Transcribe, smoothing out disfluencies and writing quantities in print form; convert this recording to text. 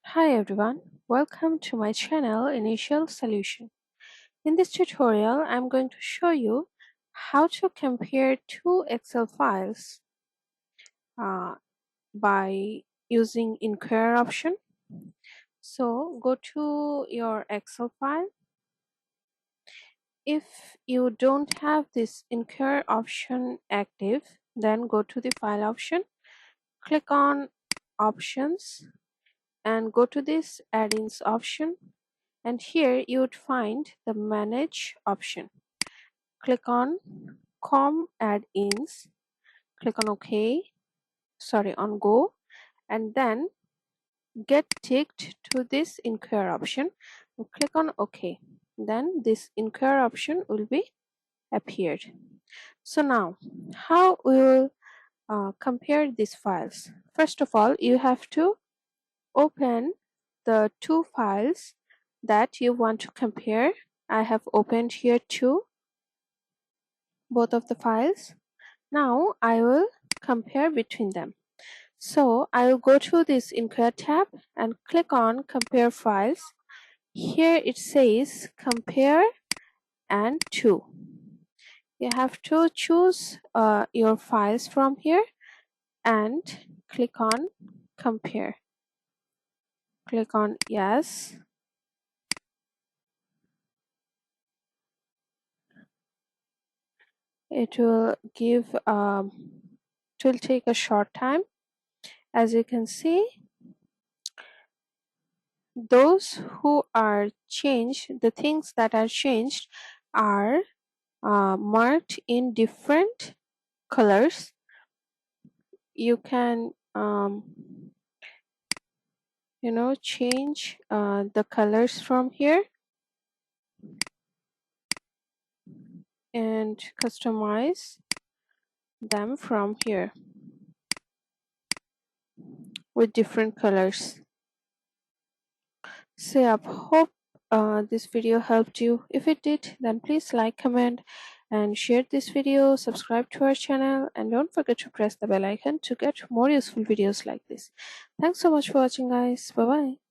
Hi everyone, welcome to my channel Initial Solution. In this tutorial, I'm going to show you how to compare two Excel files uh, by using Inquire option. So go to your Excel file. If you don't have this Inquire option active, then go to the File option, click on Options and go to this Add-ins option. And here you would find the manage option. Click on com add-ins, click on on go, and then get ticked to this inquire option and click on OK. Then this inquire option will be appeared. So now how we will compare these files. First of all, you have to open the two files that you want to compare. I have opened here both of the files. Now I will compare between them. So I will go to this Inquire tab and click on Compare Files. Here it says Compare and To. You have to choose your files from here and click on Compare. Click on Yes. It will take a short time. As you can see, those who are changed, the things that are changed are marked in different colors. You can change the colors from here and customize them from here with different colors. So I hope this video helped you. If it did, then please like, comment and share this video, subscribe to our channel, and don't forget to press the bell icon to get more useful videos like this. Thanks so much for watching, guys. Bye bye.